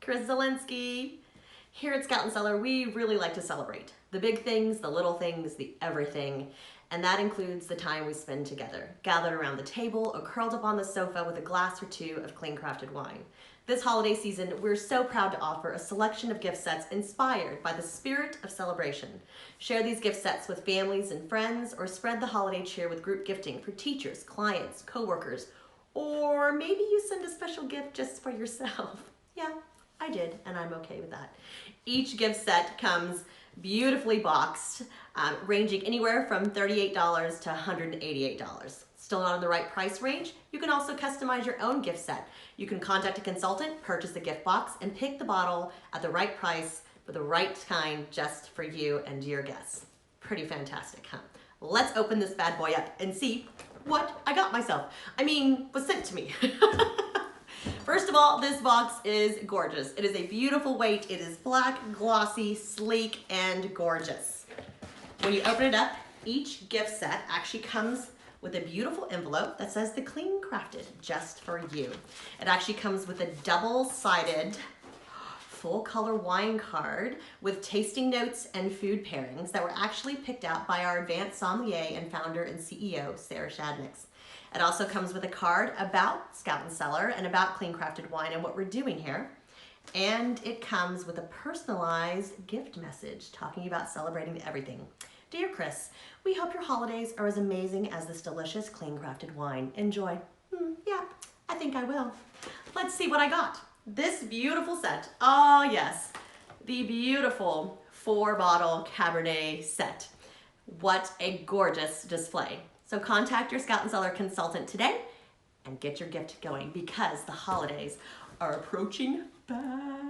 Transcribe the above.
Chris Zielinski. Here at Scout and Cellar, we really like to celebrate the big things, the little things, the everything, and that includes the time we spend together, gathered around the table or curled up on the sofa with a glass or two of clean crafted wine. This holiday season, we're so proud to offer a selection of gift sets inspired by the spirit of celebration. Share these gift sets with families and friends, or spread the holiday cheer with group gifting for teachers, clients, coworkers, or maybe you send a special gift just for yourself. Yeah, I did, and I'm okay with that. Each gift set comes beautifully boxed, ranging anywhere from $38 to $188. Still not in the right price range? You can also customize your own gift set. You can contact a consultant, purchase a gift box, and pick the bottle at the right price for the right kind just for you and your guests. Pretty fantastic, huh? Let's open this bad boy up and see what I got myself. Was sent to me. First of all, this box is gorgeous. It is a beautiful weight. It is black, glossy, sleek, and gorgeous. When you open it up, each gift set actually comes with a beautiful envelope that says the Clean Crafted, just for you. It actually comes with a double-sided full color wine card with tasting notes and food pairings that were actually picked out by our advanced sommelier and founder and CEO, Sarah Shadniks. It also comes with a card about Scout and Cellar and about Clean Crafted Wine and what we're doing here. And it comes with a personalized gift message talking about celebrating everything. Dear Chris, we hope your holidays are as amazing as this delicious Clean Crafted wine. Enjoy. Yeah, I think I will. Let's see what I got. This beautiful set. Oh yes, the beautiful 4-bottle Cabernet set. What a gorgeous display. So contact your Scout and Cellar consultant today and get your gift going because the holidays are approaching fast.